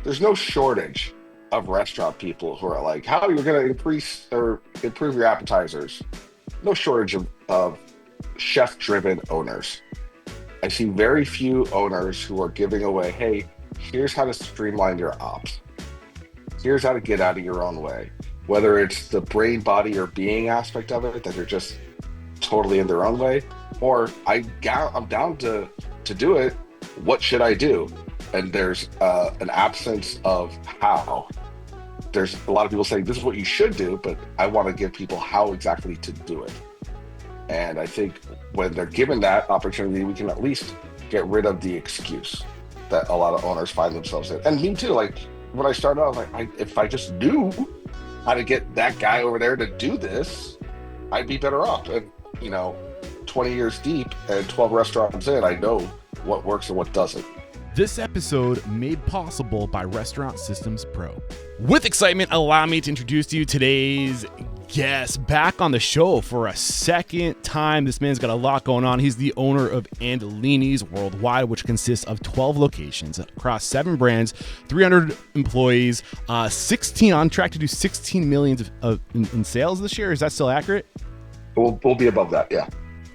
there's no shortage of restaurant people who are like, how you're going to increase or improve your appetizers. No shortage of chef-driven owners. I see very few owners who are giving away, hey, here's how to streamline your ops. Here's how to get out of your own way. Whether it's the brain, body, or being aspect of it, that they're just totally in their own way, or I'm down to do it. What should I do? And there's an absence of how. There's a lot of people saying this is what you should do, but I want to give people how exactly to do it. And I think when they're given that opportunity, we can at least get rid of the excuse that a lot of owners find themselves in. And me too. Like when I started out, if I just knew how to get that guy over there to do this, I'd be better off. And you know, 20 years deep and 12 restaurants in, I know what works and what doesn't. This episode made possible by Restaurant Systems Pro. With excitement, allow me to introduce to you today's guest back on the show for a second time. This man's got a lot going on. He's the owner of Andolini's worldwide, which consists of 12 locations across 7 brands, 300 employees, 16 on track to do 16 million in sales this year. Is that still accurate? We'll be above that, yeah.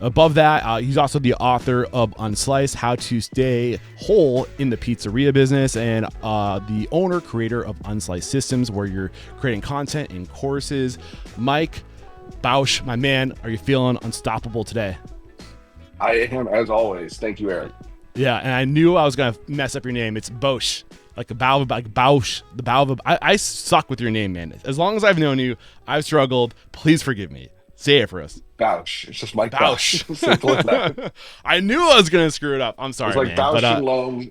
Above that, he's also the author of Unsliced, How to Stay Whole in the Pizzeria Business, and the owner, creator of Unsliced Systems, where you're creating content and courses. Mike Bausch, my man, are you feeling unstoppable today? I am, as always. Thank you, Eric. Yeah, and I knew I was going to mess up your name. It's Bausch, like Bausch, the bow of I suck with your name, man. As long as I've known you, I've struggled. Please forgive me. Say it for us. Bausch. It's just Mike Bausch. Bausch. Simple as that. I knew I was gonna screw it up. I'm sorry, It's like man. Bausch But, and Loam.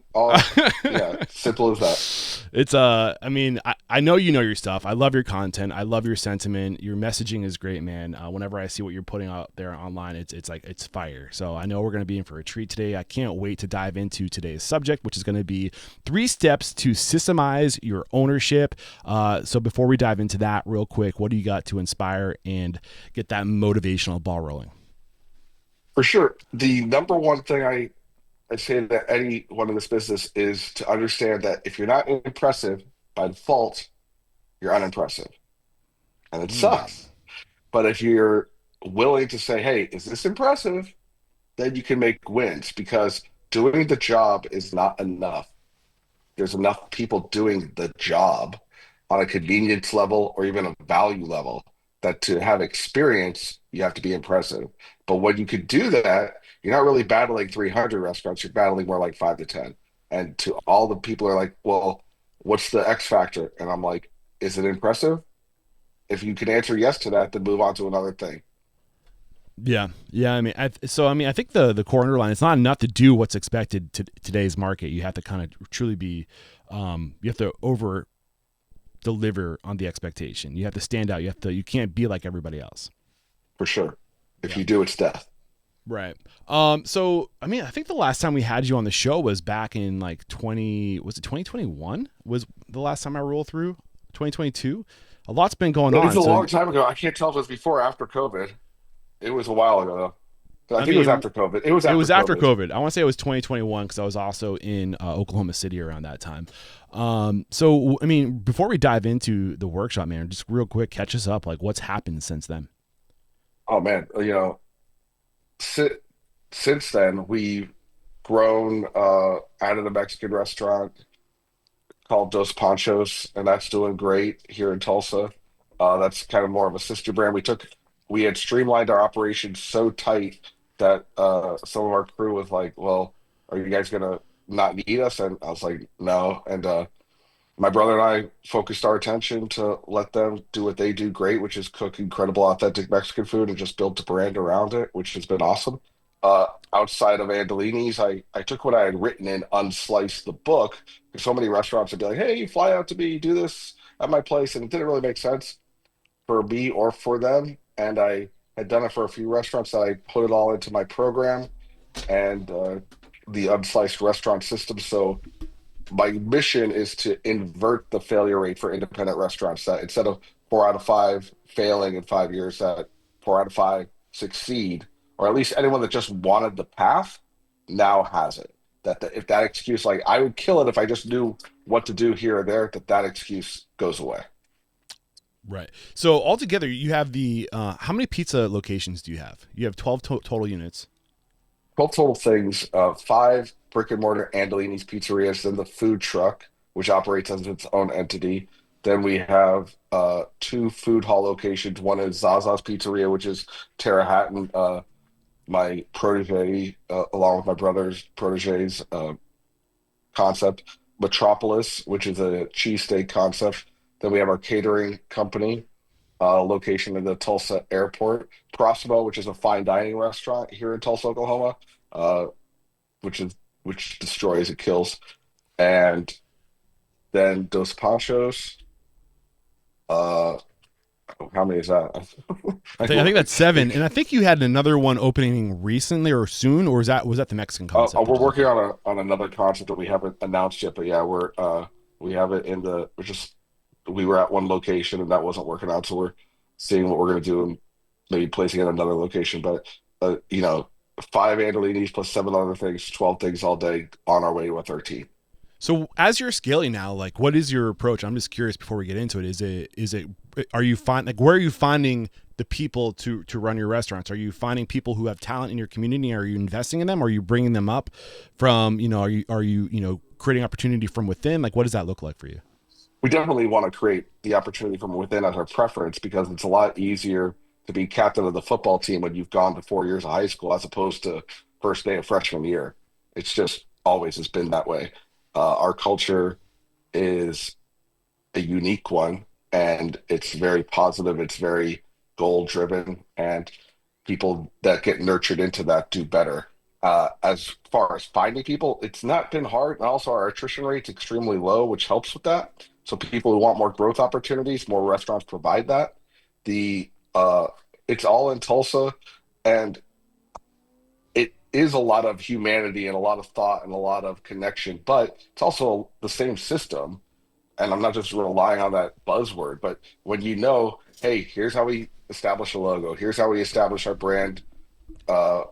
Yeah, simple as that. it's I mean, I know you know your stuff. I love your content. I love your sentiment. Your messaging is great, man. Whenever I see what you're putting out there online, it's like it's fire. So I know we're gonna be in for a treat today. I can't wait to dive into today's subject, which is gonna be 3 steps to systemize your ownership. So before we dive into that, real quick, what do you got to inspire and get that motivational ball rolling? For sure. The number one thing I say to anyone in this business is to understand that if you're not impressive by default, you're unimpressive. And it sucks. But if you're willing to say, hey, is this impressive? Then you can make wins because doing the job is not enough. There's enough people doing the job on a convenience level or even a value level that to have experience, you have to be impressive. But when you could do that, you're not really battling 300 restaurants, you're battling more like 5 to 10. And to all the people are like, well, what's the X factor? And I'm like, is it impressive? If you can answer yes to that, then move on to another thing. Yeah. I mean, I think the core underline, it's not enough to do what's expected to today's market. You have to kind of truly be, you have to over deliver on the expectation. You have to stand out. You can't be like everybody else. For sure. If Yeah. you do, it's death. Right. So, I mean, I think the last time we had you on the show was back in like 2021 was the last time I rolled through 2022. A lot's been going It was on. a So, long time ago. I can't tell if it was before or after COVID. It was a while ago, though. I I think it was mean, after COVID. It was it after was after COVID. COVID. I want to say it was 2021 because I was also in Oklahoma City around that time. So, I mean, before we dive into the workshop, man, just real quick, catch us up. Like, what's happened since then? Oh man, si since then we've grown out of the Mexican restaurant called Dos Panchos, and that's doing great here in Tulsa. That's kind of more of a sister brand. We had streamlined our operations so tight that some of our crew was like, "Well, are you guys gonna not need us?" And I was like, "No." And my brother and I focused our attention to let them do what they do great, which is cook incredible, authentic Mexican food and just build the brand around it, which has been awesome. Outside of Andolini's, I took what I had written in Unsliced the book, because so many restaurants would be like, hey, fly out to me, do this at my place. And it didn't really make sense for me or for them. And I had done it for a few restaurants that I put it all into my program and the Unsliced restaurant system. So my mission is to invert the failure rate for independent restaurants that instead of 4 out of 5 failing in 5 years, that 4 out of 5 succeed, or at least anyone that just wanted the path now has it. if that excuse, like I would kill it if I just knew what to do here or there, that excuse goes away. Right. So altogether, you have the how many pizza locations do you have? You have 12 total units. 12 total things, five brick and mortar Andolini's pizzerias, then the food truck, which operates as its own entity. Then we have two food hall locations. One is Zaza's Pizzeria, which is Tara Hatton, my protege, along with my brother's protege's concept. Metropolis, which is a cheesesteak concept. Then we have our catering company, location in the Tulsa airport. Proximo, which is a fine dining restaurant here in Tulsa, Oklahoma, uh, which is which destroys, it kills. And then Dos Panchos. Uh, how many is that? I think that's seven, and I think you had another one opening recently or soon, or was that the Mexican concept that We're just working opened? on another concept that we haven't announced yet, but yeah, we have it in the we're just we were at one location and that wasn't working out, so we're seeing what we're gonna do and maybe placing it in another location. But five Andolinis plus seven other things, 12 things all day on our way to a 13. So as you're scaling now, like what is your approach? I'm just curious before we get into it. Are you where are you finding the people to run your restaurants? Are you finding people who have talent in your community? Are you investing in them? Are you bringing them up from, are you creating opportunity from within? Like what does that look like for you? We definitely want to create the opportunity from within as our preference because it's a lot easier to be captain of the football team when you've gone to 4 years of high school as opposed to first day of freshman year. It's just always has been that way. Our culture is a unique one and it's very positive, it's very goal driven, and people that get nurtured into that do better. As far as finding people, it's not been hard. And also, our attrition rate's extremely low, which helps with that. So, people who want more growth opportunities, more restaurants provide that. The It's all in Tulsa, and it is a lot of humanity and a lot of thought and a lot of connection, but it's also the same system. And I'm not just relying on that buzzword, but when you know, hey, here's how we establish a logo, here's how we establish our brand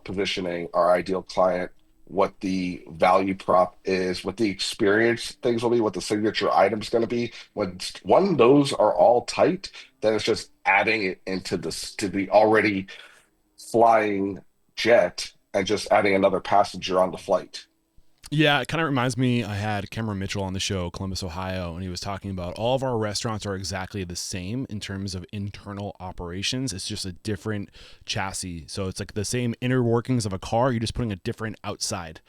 positioning, our ideal client, what the value prop is, what the experience things will be, what the signature item is going to be. When those are all tight, then it's just adding it into this to the already flying jet and just adding another passenger on the flight. Yeah, it kind of reminds me. I had Cameron Mitchell on the show, Columbus, Ohio, and he was talking about all of our restaurants are exactly the same in terms of internal operations. It's just a different chassis. So it's like the same inner workings of a car. You're just putting a different outside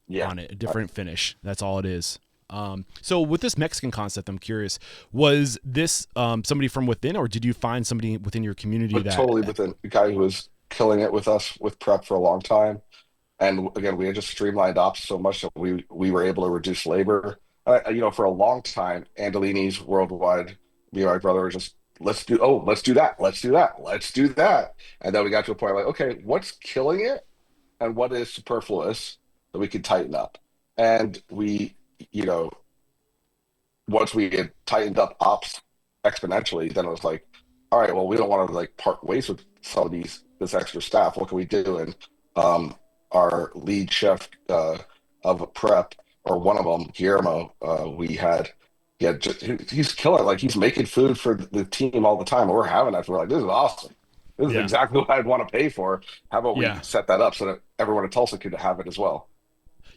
Yeah. on it, a different finish. That's all it is. So with this Mexican concept, I'm curious, was this somebody from within, or did you find somebody within your community But that? totally with a guy who was killing it with us with prep for a long time. And again, we had just streamlined ops so much that we were able to reduce labor. For a long time, Andolini's worldwide, me and my brother were just let's do that, let's do that, let's do that. And then we got to a point like, okay, what's killing it and what is superfluous that we could tighten up. And you know, once we had tightened up ops exponentially, then it was like, all right, well, we don't want to like part ways with some of this extra staff. What can we do? And our lead chef of prep, or one of them, Guillermo, he's killing. Like he's making food for the team all the time. And we're having that. So we're like, this is awesome. This is Yeah. exactly what I'd want to pay for. How about we Yeah. set that up so that everyone in Tulsa could have it as well?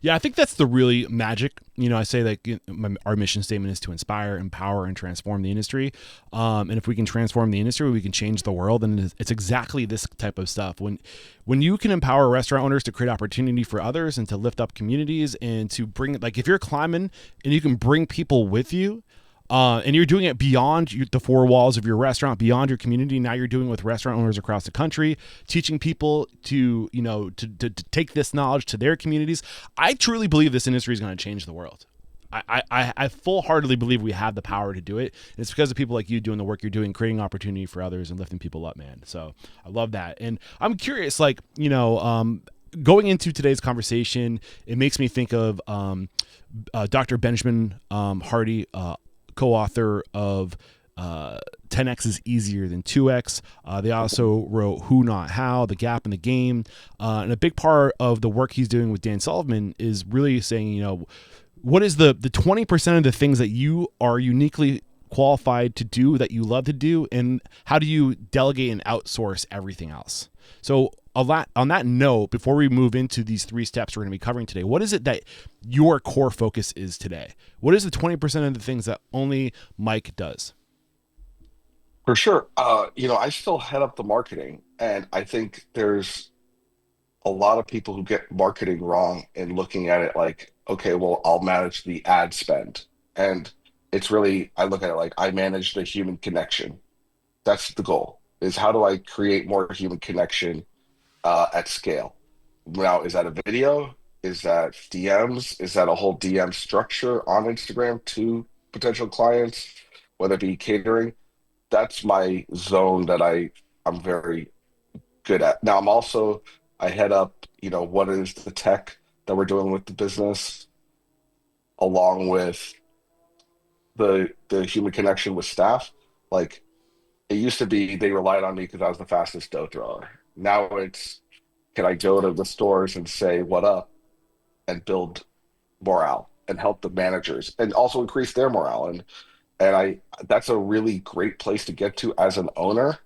Yeah, I think that's the really magic. I say that our mission statement is to inspire, empower, and transform the industry. And if we can transform the industry, we can change the world. And it's exactly this type of stuff. When you can empower restaurant owners to create opportunity for others and to lift up communities and to bring, like if you're climbing and you can bring people with you, and you're doing it beyond the four walls of your restaurant, beyond your community. Now you're doing it with restaurant owners across the country, teaching people to take this knowledge to their communities. I truly believe this industry is going to change the world. I full-heartedly believe we have the power to do it. And it's because of people like you doing the work you're doing, creating opportunity for others and lifting people up, man. So I love that. And I'm curious, going into today's conversation, it makes me think of Dr. Benjamin Hardy, co-author of 10x is easier than 2x. They also wrote Who Not How, The Gap in the Game. And a big part of the work he's doing with Dan Sullivan is really saying, what is the 20% of the things that you are uniquely qualified to do, that you love to do, and how do you delegate and outsource everything else? So on that note, before we move into these 3 steps we're going to be covering today, what is it that your core focus is today? What is the 20% of the things that only Mike does? For sure. I still head up the marketing, and I think there's a lot of people who get marketing wrong in looking at it like, okay, well, I'll manage the ad spend. And it's really, I look at it like I manage the human connection. That's the goal, is how do I create more human connection at scale? Now, is that a video? Is that DMs? Is that a whole DM structure on Instagram to potential clients, whether it be catering? That's my zone that I'm very good at. Now I'm also I head up, what is the tech that we're doing with the business, along with the human connection with staff. Like it used to be they relied on me because I was the fastest dough thrower. Now it's can I go to the stores and say what up and build morale and help the managers and also increase their morale. And I that's a really great place to get to as an owner.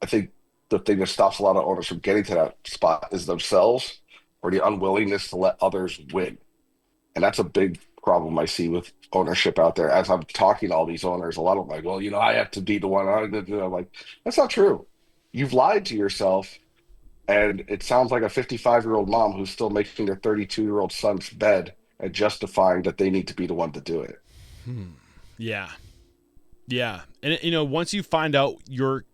I think the thing that stops a lot of owners from getting to that spot is themselves or the unwillingness to let others win. And that's a big problem I see with ownership out there. As I'm talking to all these owners, a lot of them are like, well, I have to be the one. I'm like, that's not true. You've lied to yourself. And it sounds like a 55-year-old mom who's still making their 32-year-old son's bed and justifying that they need to be the one to do it. Yeah. Yeah. And once you find out your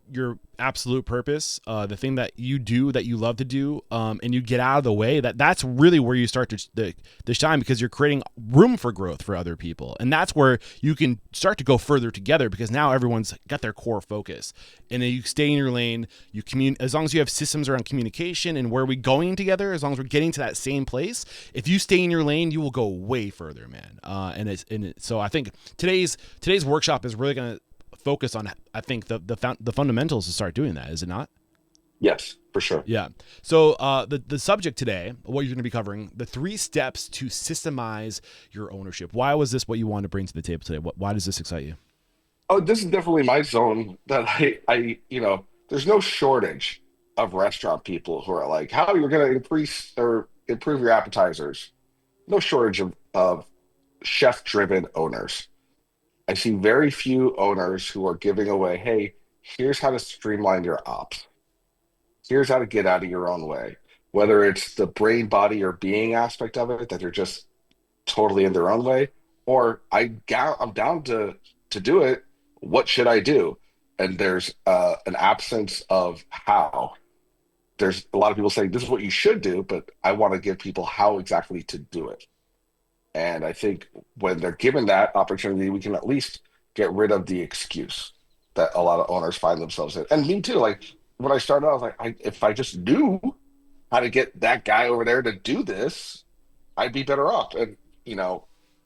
absolute purpose, the thing that you do that you love to do, and you get out of the way, that's really where you start to shine, because you're creating room for growth for other people. And that's where you can start to go further together, because now everyone's got their core focus, and then you stay in your lane. You as long as you have systems around communication and where we're going together, as long as we're getting to that same place, if you stay in your lane, you will go way further, man. So I think today's workshop is really going to focus on, I think, the fundamentals to start doing that, is it not? Yes, for sure. Yeah. So the subject today, what you're going to be covering, the 3 steps to systemize your ownership. Why was this what you wanted to bring to the table today? Why does this excite you? Oh, this is definitely my zone that there's no shortage of restaurant people who are like, how you're going to increase or improve your appetizers. No shortage of chef-driven owners. I see very few owners who are giving away, hey, here's how to streamline your ops. Here's how to get out of your own way. Whether it's the brain, body, or being aspect of it, that they're just totally in their own way, or I'm down to do it. What should I do? And there's an absence of how. There's a lot of people saying this is what you should do, but I want to give people how exactly to do it. And I think when they're given that opportunity, we can at least get rid of the excuse that a lot of owners find themselves in. And me too. Like when I started out, I was like, if I just knew how to get that guy over there to do this, I'd be better off. And,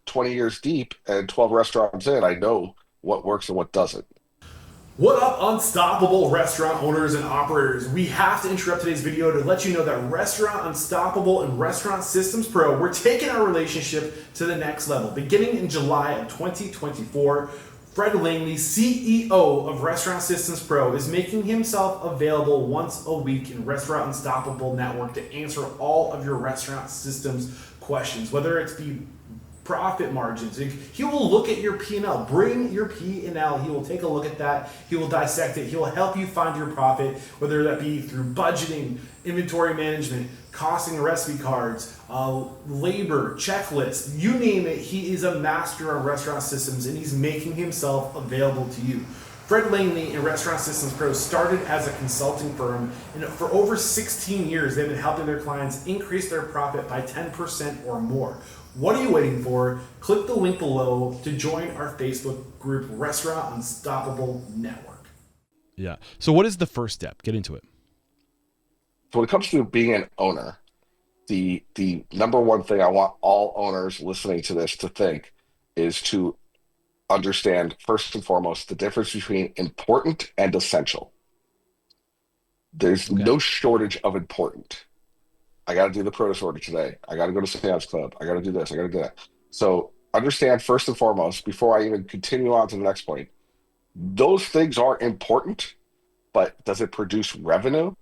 20 years deep and 12 restaurants in, I know what works and what doesn't. What up, unstoppable restaurant owners and operators? We have to interrupt today's video to let you know that Restaurant Unstoppable and Restaurant Systems Pro, we're taking our relationship to the next level. Beginning in July of 2024, Fred Langley, CEO of Restaurant Systems Pro, is making himself available once a week in Restaurant Unstoppable Network to answer all of your restaurant systems questions, whether it's the profit margins. He will look at your P&L. Bring your P&L. He will take a look at that. He will dissect it. He will help you find your profit, whether that be through budgeting, inventory management, costing recipe cards, labor, checklists, you name it. He is a master on restaurant systems, and he's making himself available to you. Fred Langley and Restaurant Systems Pro started as a consulting firm, and for over 16 years, they've been helping their clients increase their profit by 10% or more. What are you waiting for? Click the link below to join our Facebook group, Restaurant Unstoppable Network. Yeah. So what is the first step? Get into it. So when it comes to being an owner, the number one thing I want all owners listening to this to think is to understand first and foremost the difference between important and essential. There's Okay. no shortage of important. I got to do the produce order today. I got to go to Sam's Club. I got to do this. I got to do that. So understand first and foremost, before I even continue on to the next point, those things are important, but does it produce revenue?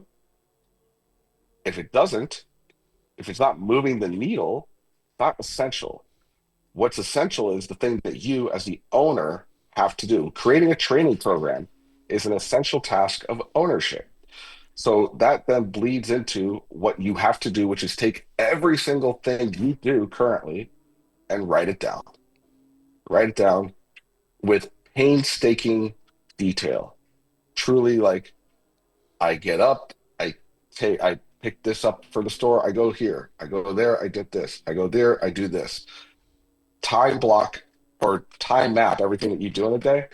If it doesn't, if it's not moving the needle, it's not essential. What's essential is the thing that you, as the owner, have to do. Creating a training program is an essential task of ownership. So that then bleeds into what you have to do, which is take every single thing you do currently and write it down. Write it down with painstaking detail. Truly, like I get up, I pick this up for the store, I go here, I go there, I did this, I go there, I do this. Time block or time map everything that you do in a day.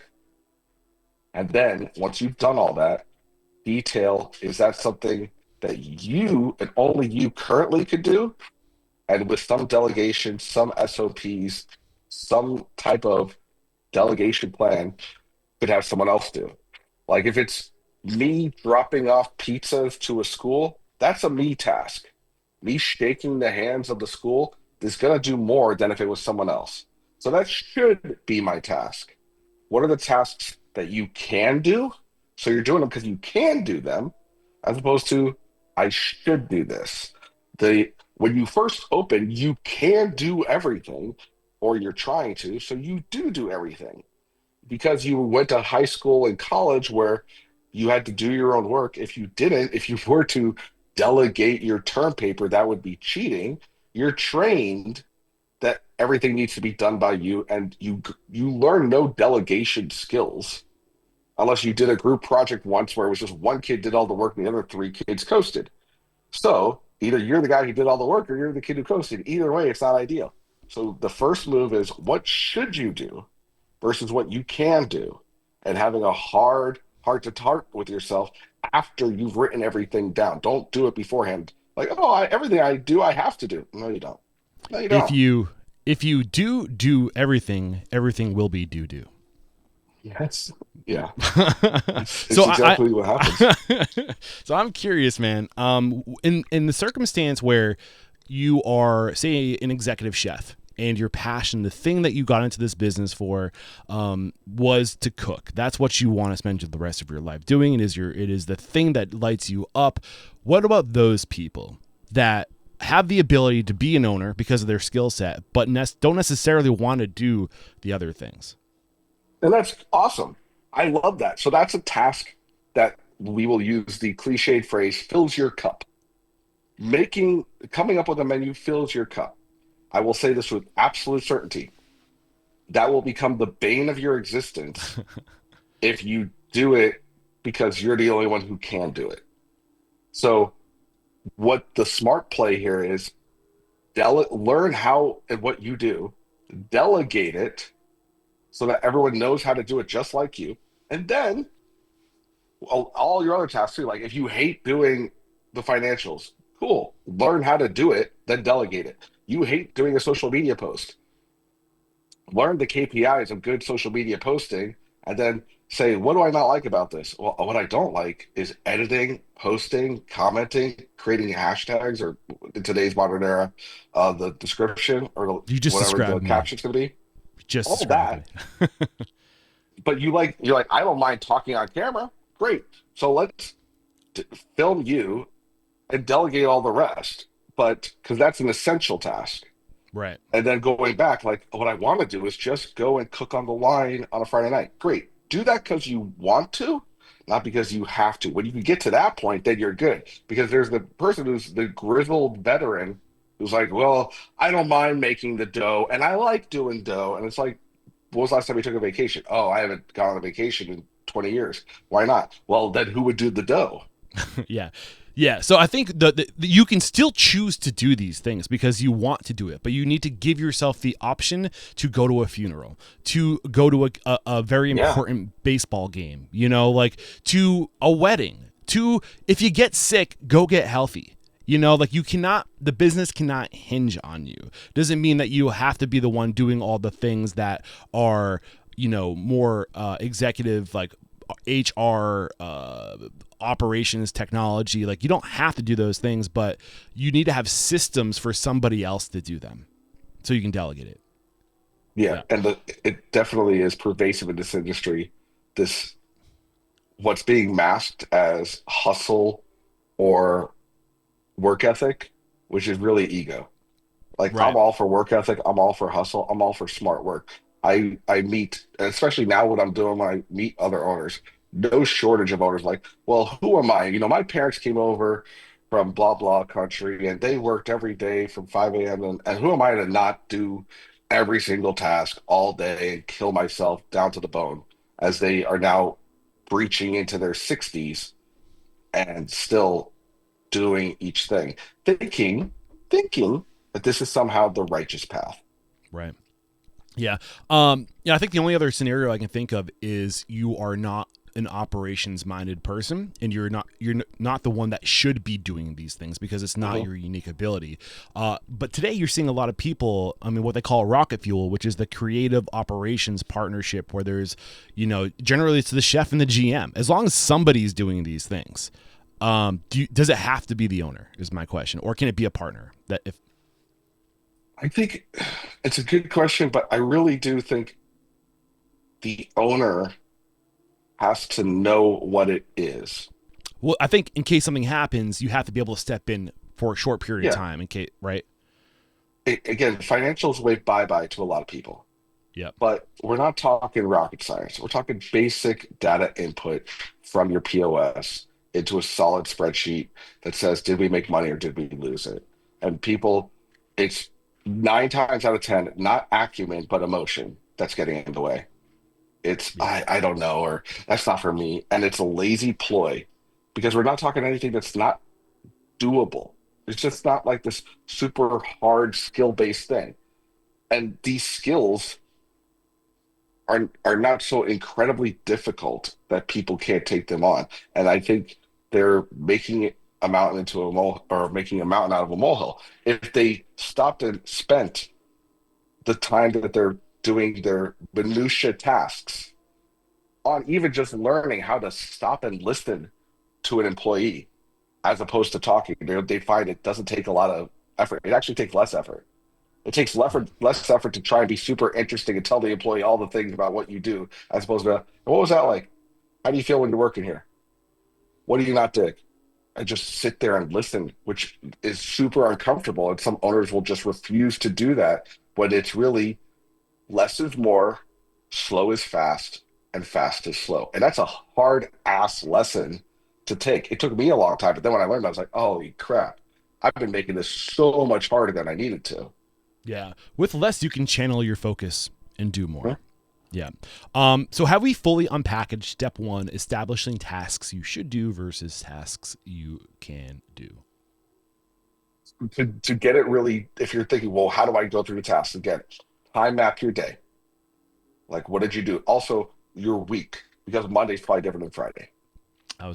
And then once you've done all that, detail is that something that you and only you currently could do? And with some delegation, some SOPs, some type of delegation plan could have someone else do. Like if it's me dropping off pizzas to a school, that's a me task. Me shaking the hands of the school is going to do more than if it was someone else. So that should be my task. What are the tasks that you can do? So you're doing them because you can do them, as opposed to I should do this. The when you first open, you can do everything, or you're trying to, so you do everything because you went to high school and college where you had to do your own work. If you didn't, if you were to delegate your term paper, that would be cheating. You're trained that everything needs to be done by you, and you learn no delegation skills unless you did a group project once where it was just one kid did all the work and the other three kids coasted. So either you're the guy who did all the work or you're the kid who coasted. Either way, it's not ideal. So the first move is what should you do versus what you can do, and having a hard heart to heart with yourself after you've written everything down. Don't do it beforehand. Like, oh, everything I do, I have to do. No, you don't. No, you If don't. you if you do everything, everything will be do. Yes. Yeah. So It's exactly what happens. so I'm curious, man. In the circumstance where you are, say, an executive chef, and your passion, the thing that you got into this business for, was to cook. That's what you want to spend the rest of your life doing. It is the thing that lights you up. What about those people that have the ability to be an owner because of their skill set, but don't necessarily want to do the other things? And that's awesome. I love that. So that's a task that we will use the cliched phrase fills your cup. Coming up with a menu fills your cup. I will say this with absolute certainty. That will become the bane of your existence if you do it because you're the only one who can do it. So what the smart play here is learn how and what you do, delegate it so that everyone knows how to do it just like you. And then all your other tasks too, like if you hate doing the financials, cool, learn how to do it, then delegate it. You hate doing a social media post, learn the KPIs of good social media posting, and then say, what do I not like about this? Well, what I don't like is editing, posting, commenting, creating hashtags, or in today's modern era, the description or You just whatever the described me. caption's going to be. Just All described that. me. But you're like, I don't mind talking on camera. Great. So let's film you and delegate all the rest. But because that's an essential task. Right. And then going back, like what I want to do is just go and cook on the line on a Friday night. Great. Do that because you want to, not because you have to. When you can get to that point, then you're good. Because there's the person who's the grizzled veteran who's like, well, I don't mind making the dough and I like doing dough. And it's like, when was the last time you took a vacation? Oh, I haven't gone on a vacation in 20 years. Why not? Well, then who would do the dough? Yeah. Yeah. So I think you can still choose to do these things because you want to do it, but you need to give yourself the option to go to a funeral, to go to a very Yeah. important baseball game, like to a wedding, to, if you get sick, go get healthy. Like the business cannot hinge on you. Doesn't mean that you have to be the one doing all the things that are, more executive, like HR, operations, technology. Like, you don't have to do those things, but you need to have systems for somebody else to do them so you can delegate it. Yeah, Yeah. and it definitely is pervasive in this industry. This what's being masked as hustle or work ethic, which is really ego. Like I'm Right. all for work ethic, I'm all for hustle, I'm all for smart work. I meet, especially now what I'm doing when I meet other owners, no shortage of owners like, well, who am I? My parents came over from blah blah country and they worked every day from 5 a.m. And who am I to not do every single task all day and kill myself down to the bone as they are now breaching into their 60s and still doing each thing, thinking that this is somehow the righteous path. Right. Yeah. I think the only other scenario I can think of is you are not an operations minded person and you're not the one that should be doing these things because it's not Mhm. your unique ability. But today you're seeing a lot of people, I mean, what they call rocket fuel, which is the creative operations partnership where there's, generally it's the chef and the GM, as long as somebody's doing these things. Does it have to be the owner is my question, or can it be a partner that if, I think it's a good question, but I really do think the owner has to know what it is. well, I think in case something happens, you have to be able to step in for a short period of Yeah. time in case, right? Again, financials wave bye-bye to a lot of people, Yep. but we're not talking rocket science. We're talking basic data input from your POS into a solid spreadsheet that says, did we make money or did we lose it? And people, it's 9 times out of 10, not acumen, but emotion that's getting in the way. It's Yeah. I don't know, or that's not for me. And it's a lazy ploy because we're not talking anything that's not doable. It's just not like this super hard skill-based thing. And these skills are not so incredibly difficult that people can't take them on. And I think they're making a mountain into a mole or making a mountain out of a molehill. If they stopped and spent the time that they're doing their minutia tasks on even just learning how to stop and listen to an employee as opposed to talking, they find it doesn't take a lot of effort. It actually takes less effort. It takes less effort to try and be super interesting and tell the employee all the things about what you do, as opposed to, what was that like? How do you feel when you're working here? What do you not dig? I just sit there and listen, which is super uncomfortable. And some owners will just refuse to do that. But it's really less is more, slow is fast, and fast is slow. And that's a hard ass lesson to take. It took me a long time, but then when I learned, I was like, holy crap, I've been making this so much harder than I needed to. Yeah. With less, you can channel your focus and do Yeah. more. Yeah. So have we fully unpackaged step one, establishing tasks you should do versus tasks you can do? To get it really, if you're thinking, well, how do I go through the tasks? Again, time map your day. Like, what did you do? Also, your week, because Monday's probably different than Friday.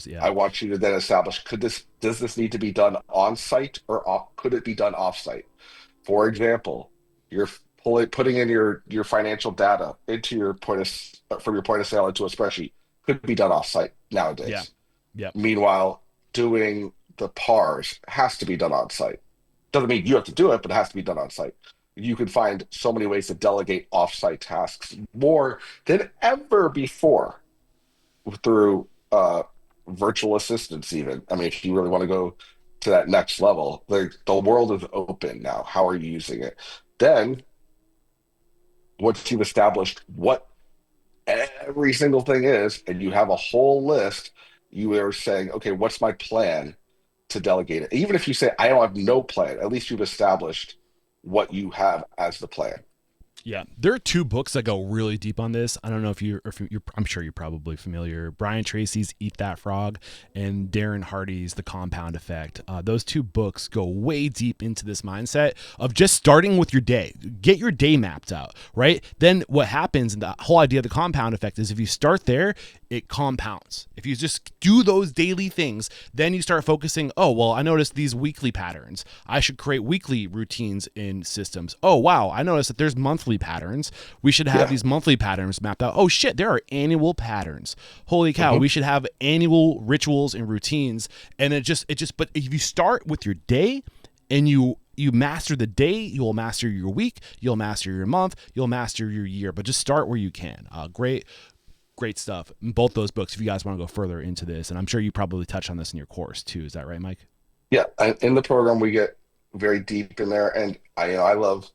Yeah. I want you to then establish, does this need to be done on site or could it be done off site? For example, you're putting in your financial data into your from your point of sale into a spreadsheet could be done off site Yeah. nowadays. Yeah. Meanwhile, doing the PARs has to be done on site. Doesn't mean you have to do it, but it has to be done on site. You can find so many ways to delegate off-site tasks more than ever before through virtual assistants. Even, I mean, if you really want to go to that next level, the world is open now. How are you using it? Then, once you've established what every single thing is, and you have a whole list, you are saying, okay, what's my plan to delegate it? Even if you say, I don't have no plan, at least you've established what you have as the plan. Yeah, there are two books that go really deep on this. I don't know if you're I'm sure you're probably familiar. Brian Tracy's Eat That Frog and Darren Hardy's The Compound Effect. Those two books go way deep into this mindset of just starting with your day. Get your day mapped out, right? Then what happens, and the whole idea of the compound effect is if you start there, it compounds. If you just do those daily things, then you start focusing, oh, well, I noticed these weekly patterns. I should create weekly routines in systems. Oh, wow, I noticed that there's monthly weekly patterns. We should have Yeah. these monthly patterns mapped out. Oh shit, there are annual patterns. Holy cow, Hmm. we should have annual rituals and routines. And but if you start with your day and you master the day, you'll master your week, you'll master your month, you'll master your year. But just start where you can. Great stuff in both those books if you guys want to go further into this. And I'm sure you probably touch on this in your course too. Is that right, Mike? Yeah. In the program, we get very deep in there, and I love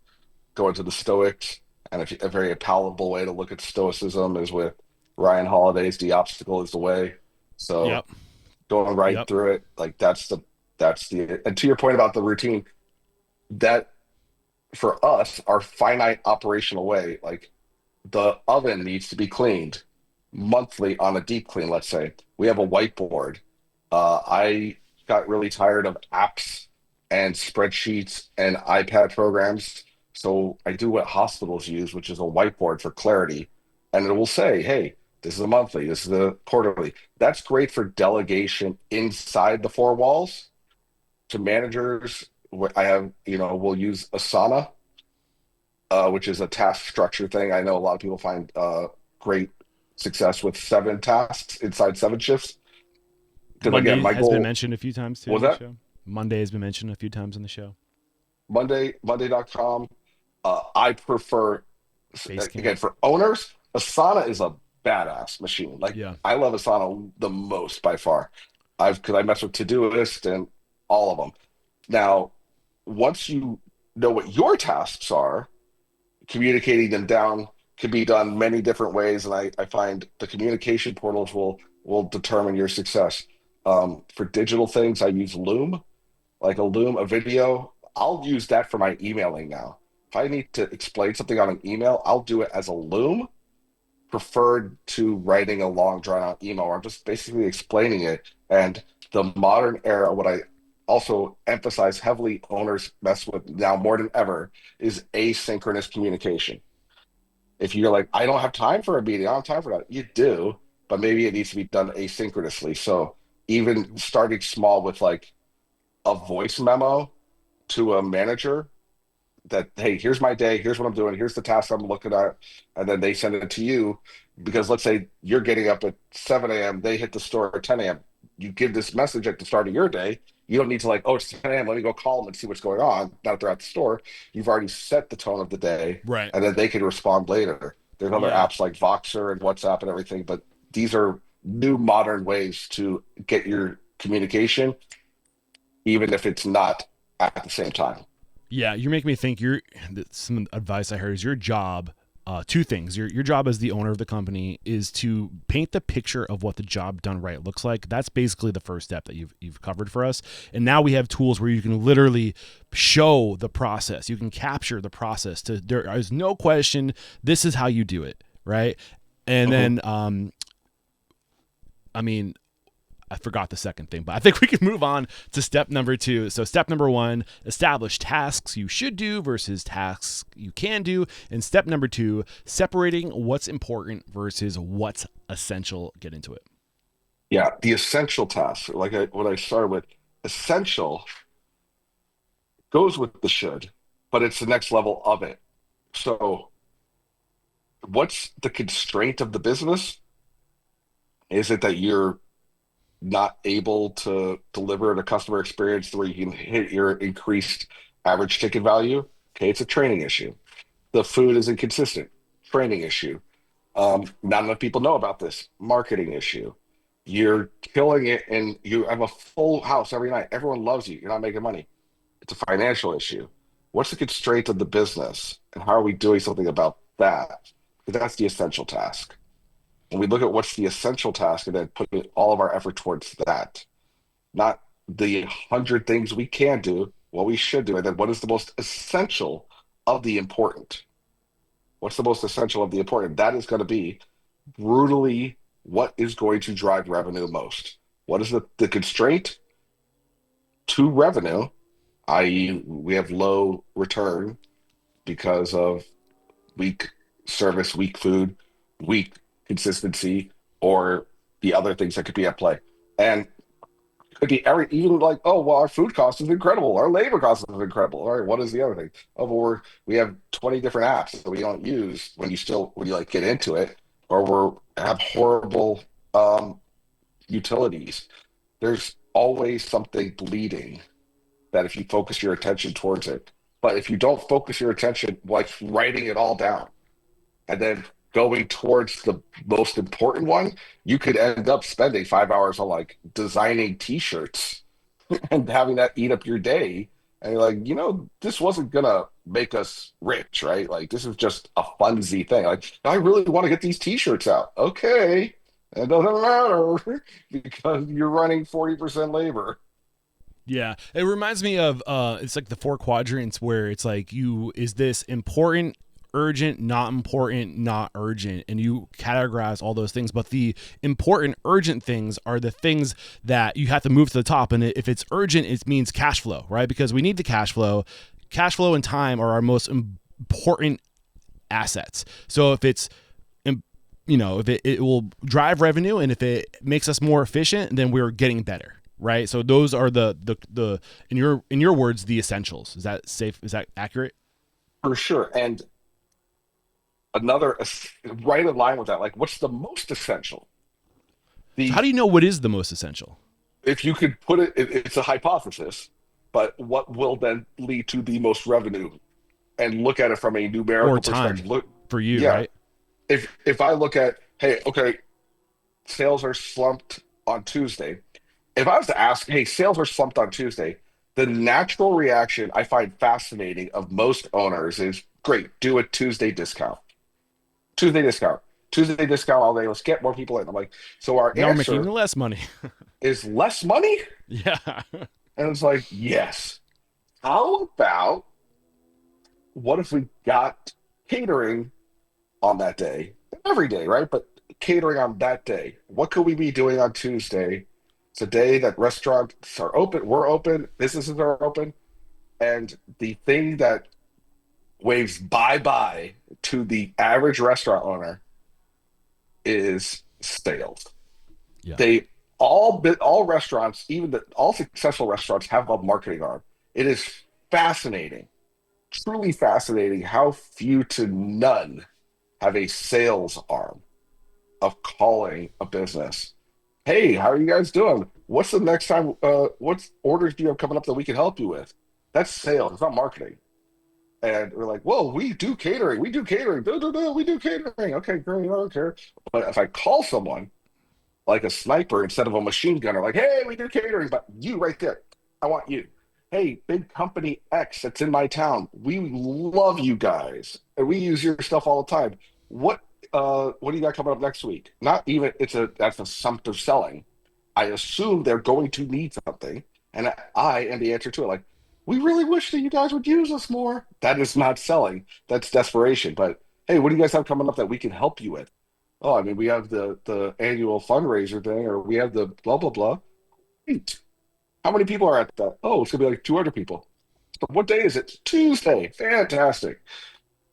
going to the Stoics, and a very palatable way to look at Stoicism is with Ryan Holiday's "The Obstacle Is the Way." So Yep. going right Yep. through it, like that's the and to your point about the routine, that for us, our finite operational way, like the oven needs to be cleaned monthly on a deep clean, let's say. We have a whiteboard. I got really tired of apps and spreadsheets and iPad programs. So I do what hospitals use, which is a whiteboard for clarity. And it will say, hey, this is a monthly, this is a quarterly. That's great for delegation inside the four walls to managers. I have, we'll use Asana, which is a task structure thing. I know a lot of people find great success with seven tasks inside seven shifts. Because again, Monday my has been goal mentioned a few times too was on the that show. Monday has been mentioned a few times on the show. Monday.com. I prefer, Basecamp. again, for owners, Asana is a badass machine. Like, Yeah. I love Asana the most by far. Because I mess with Todoist and all of them. Now, once you know what your tasks are, communicating them down can be done many different ways, and I find the communication portals will determine your success. For digital things, I use Loom, like a video. I'll use that for my emailing now. If I need to explain something on an email, I'll do it as a Loom, preferred to writing a long drawn out email where I'm just basically explaining it. And the modern era, what I also emphasize heavily owners mess with now more than ever is asynchronous communication. If you're like, I don't have time for a meeting, I don't have time for that. You do, but maybe it needs to be done asynchronously. So even starting small with like a voice memo to a manager that, hey, here's my day, here's what I'm doing, here's the task I'm looking at, and then they send it to you. Because let's say you're getting up at 7 a.m., they hit the store at 10 a.m. You give this message at the start of your day. You don't need to like, oh, it's 10 a.m., let me go call them and see what's going on. Now that they're at the store, you've already set the tone of the day, Right. and then they can respond later. There's other Yeah. apps like Voxer and WhatsApp and everything, but these are new modern ways to get your communication, even if it's not at the same time. Yeah, you're making me think. Some advice I heard is your job. Two things. Your job as the owner of the company is to paint the picture of what the job done right looks like. That's basically the first step that you've covered for us. And now we have tools where you can literally show the process. You can capture the process. There is no question. This is how you do it, right? And Mhm. then, I mean, I forgot the second thing, but I think we can move on to step number 2. So step number 1, establish tasks you should do versus tasks you can do. And step number 2, separating what's important versus what's essential. Get into it. Yeah, the essential tasks, like what I started with, essential goes with the should, but it's the next level of it. So, what's the constraint of the business? Is it that you're not able to deliver the customer experience where you can hit your increased average ticket value? Okay, it's a training issue. The food is inconsistent, training issue. Not enough people know about this, marketing issue. You're killing it and you have a full house every night. Everyone loves you. You're not making money. It's a financial issue. What's the constraint of the business, and how are we doing something about that? Because that's the essential task. When we look at what's the essential task and then put all of our effort towards that, not the 100 things we can do, what we should do, and then what is the most essential of the important? What's the most essential of the important? That is going to be brutally what is going to drive revenue most. What is the constraint to revenue, i.e., we have low return because of weak service, weak food, weak consistency, or the other things that could be at play. And could be every even like, oh well, our food cost is incredible, our labor cost is incredible. All right, what is the other thing? Oh, well, we have 20 different apps that we don't use when you like get into it, or we have horrible um utilities. There's always something bleeding that if you focus your attention towards it. But if you don't focus your attention, like writing it all down and then going towards the most important one, you could end up spending 5 hours on like designing t-shirts and having that eat up your day. And you're like, this wasn't gonna make us rich, right? Like this is just a funsy thing. Like, I really want to get these t-shirts out. Okay. It doesn't matter because you're running 40% labor. Yeah, it reminds me of it's like the four quadrants where it's like is this important, urgent, not important, not urgent, and you categorize all those things. But the important, urgent things are the things that you have to move to the top. And if it's urgent, it means cash flow, right? Because we need the cash flow. Cash flow and time are our most important assets. So if it's if it will drive revenue, and if it makes us more efficient, then we're getting better, right? So those are the in your words, the essentials. Is that safe? Is that accurate? For sure. And another right in line with that, like what's the most essential? So how The do you know what is the most essential? If you could put it's a hypothesis, but what will then lead to the most revenue? And look at it from a Or numerical time perspective. Look, for you, yeah. right? If I look at, hey, okay, sales are slumped on Tuesday. If I was to ask, hey, sales are slumped on Tuesday, the natural reaction I find fascinating of most owners is great, do a Tuesday discount. Tuesday discount. Tuesday discount all day. Let's get more people in. I'm like, so our Now we're making even answer less money. is less money? Yeah. And it's like, yes. How about what if we got catering on that day? Every day, right? But catering on that day. What could we be doing on Tuesday? It's a day that restaurants are open, we're open, businesses are open. And the thing that waves bye-bye to the average restaurant owner is sales. Yeah. They all restaurants, even all successful restaurants have a marketing arm. It is fascinating, truly fascinating how few to none have a sales arm of calling a business. Hey, how are you guys doing? What's the next time? What orders do you have coming up that we can help you with? That's sales. It's not marketing. And we're like, well, we do catering. We do catering. We do catering. Okay, great. I don't care. But if I call someone like a sniper instead of a machine gunner, like, hey, we do catering, but you right there, I want you. Hey, big company X that's in my town, we love you guys, and we use your stuff all the time. What do you got coming up next week? Not even that's assumptive selling. I assume they're going to need something, and I am the answer to it. Like, we really wish that you guys would use us more. That is not selling. That's desperation. But hey, what do you guys have coming up that we can help you with? Oh, I mean, we have the annual fundraiser thing, or we have the blah blah blah. Great. How many people are at that? Oh, it's gonna be like 200 people. So what day is it? Tuesday. Fantastic.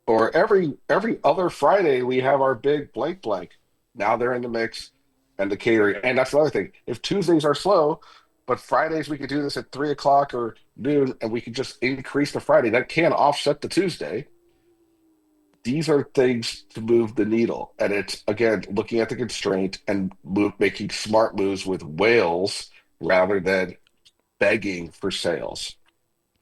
Or every other Friday we have our big blank blank. Now they're in the mix and the catering. And that's the other thing. If Tuesdays are slow, but Fridays we could do this at 3 o'clock or noon, and we could just increase the Friday. That can offset the Tuesday. These are things to move the needle. And it's, again, looking at the constraint and making smart moves with whales rather than begging for sales.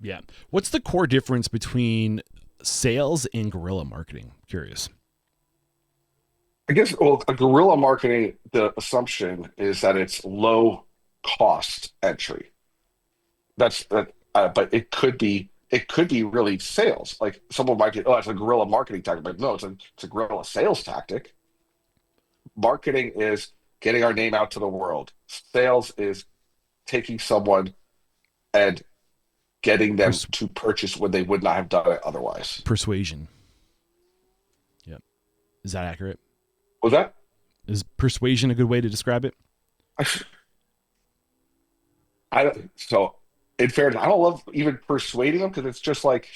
Yeah. What's the core difference between sales and guerrilla marketing? Curious. I guess, well, a guerrilla marketing, the assumption is that it's low cost entry. That's that, but it could be really sales. Like someone might get, oh, it's a guerrilla marketing tactic, but no, it's a guerrilla sales tactic. Marketing is getting our name out to the world. Sales is taking someone and getting them Pers- to purchase when they would not have done it otherwise. persuasion. Yep. Is that accurate? Was that? Is persuasion a good way to describe it? So in fairness, I don't love even persuading them because it's just like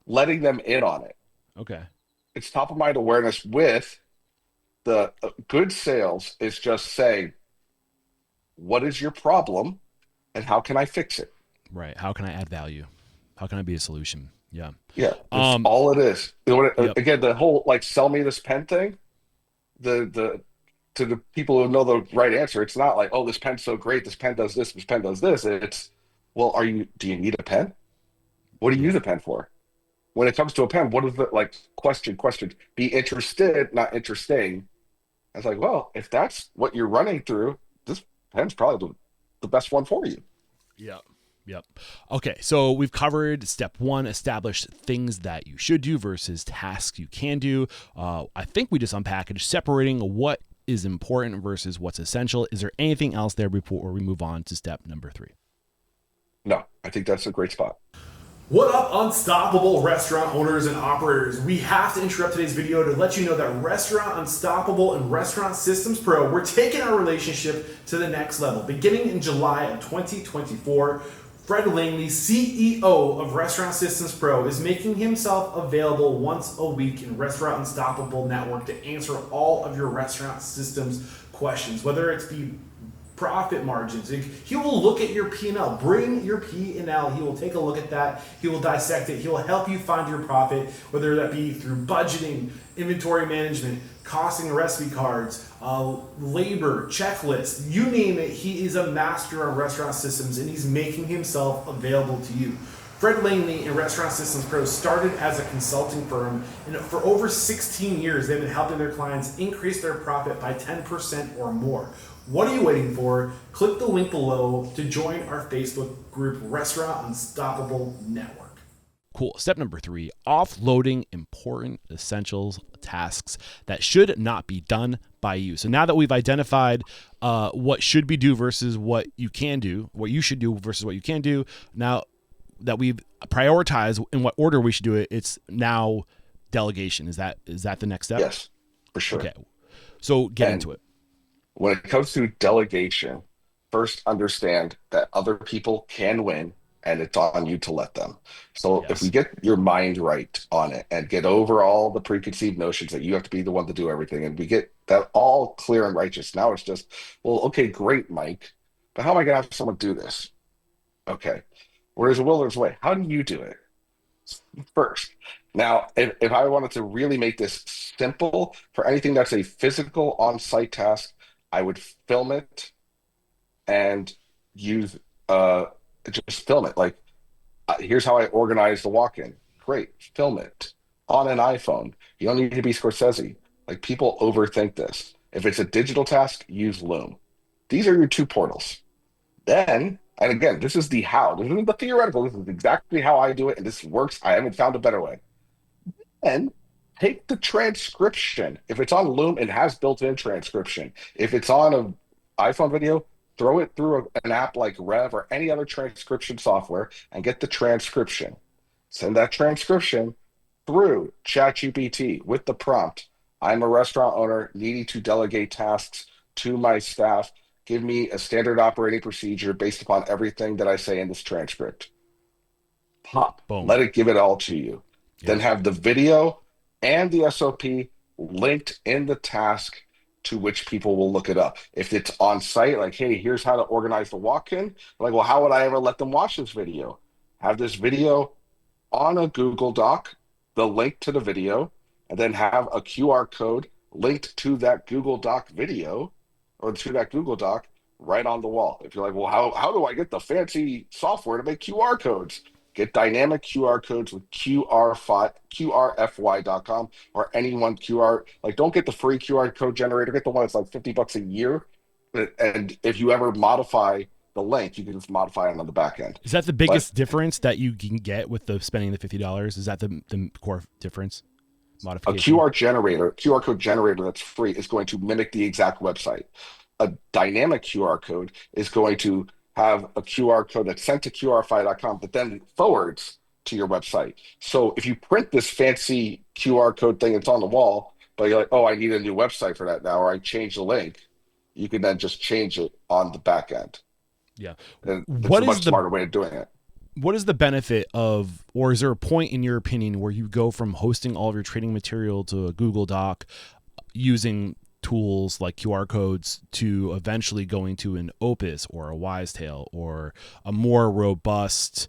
letting them in on it. Okay. It's top of mind awareness with the good sales is just saying, what is your problem? and how can I fix it? Right. How can I add value? How can I be a solution? Yeah. Yeah, that's Um, all it is. yep. Again, the whole like sell me this pen thing, the to the people who know the right answer, it's not like, oh, this pen's so great, this pen does this, this pen does this. It's, well, do you need a pen? What do you Yeah. use a pen for? When it comes to a pen, what is the like question, be interested, not interesting. It's like, well, if that's what you're running through, this pen's probably the best one for you. Yep. Yep. Okay. So we've covered step one, establish things that you should do versus tasks you can do. I think we just unpackaged separating what is important versus what's essential. Is there anything else there before we move on to step number 3? No, I think that's a great spot. What up, unstoppable restaurant owners and operators? We have to interrupt today's video to let you know that Restaurant Unstoppable and Restaurant Systems Pro, we're taking our relationship to the next level. Beginning in July of 2024, Fred Langley, CEO of Restaurant Systems Pro, is making himself available once a week in Restaurant Unstoppable Network to answer all of your restaurant systems questions, whether it's be profit margins. He will look at your P&L. Bring your P&L. He will take a look at that. He will dissect it. He will help you find your profit, whether that be through budgeting, inventory management, costing recipe cards, labor, checklists, you name it. He is a master on restaurant systems, and he's making himself available to you. Fred Langley and Restaurant Systems Pro started as a consulting firm, and for over 16 years, they've been helping their clients increase their profit by 10% or more. What are you waiting for? Click the link below to join our Facebook group, Restaurant Unstoppable Network. Cool. Step number 3, offloading important essentials tasks that should not be done by you. So now that we've identified what should be do versus what you can do, what you should do versus what you can do, now that we've prioritized in what order we should do it, it's now delegation. Is that the next step? Yes, for sure. Okay. So get And into it. when it comes to delegation, first understand that other people can win and it's on you to let them. So if we Yes. get your mind right on it and get over all the preconceived notions that you have to be the one to do everything, and we get that all clear and righteous, now it's just, well, okay, great, Mike, but how am I going to have someone do this? Okay. Whereas a will, there's a way. How do you do it? First. Now, if I wanted to really make this simple for anything that's a physical on-site task, I would film it and use just film it. Like, here's how I organize the walk-in. Great, film it on an iPhone. You don't need to be Scorsese. Like, people overthink this. If it's a digital task, use Loom. These are your two portals. Then, and again, this is the how. This isn't the theoretical. This is exactly how I do it, and this works. I haven't found a better way. And take the transcription. If it's on Loom, it has built-in transcription. If it's on an iPhone video, throw it through an app like Rev or any other transcription software and get the transcription. Send that transcription through ChatGPT with the prompt. I'm a restaurant owner needing to delegate tasks to my staff. Give me a standard operating procedure based upon everything that I say in this transcript. Pop. Boom. Let it give it all to you. Then have the video and the SOP linked in the task to which people will look it up. If it's on site, like, hey, here's how to organize the walk-in. Like, well, how would I ever let them watch this video? Have this video on a Google Doc, the link to the video, and then have a QR code linked to that Google Doc video or to that Google Doc right on the wall. If you're like, well, how do I get the fancy software to make QR codes? Get dynamic QR codes with QRFY.com or any one QR. Like, don't get the free QR code generator. Get the one that's like $50 a year. And if you ever modify the link, you can just modify it on the back end. Is that the biggest difference that you can get with the spending the $50? Is that the core difference? Modification? A QR code generator that's free is going to mimic the exact website. A dynamic QR code is going to have a QR code that's sent to QRFI.com, but then forwards to your website. So if you print this fancy QR code thing that's on the wall, but you're like, oh, I need a new website for that now, or I change the link, you can then just change it on the back end. Yeah. And it's a much smarter way of doing it. What is the benefit of, or is there a point in your opinion where you go from hosting all of your training material to a Google Doc using tools like QR codes to eventually going to an Opus or a Wisetail or a more robust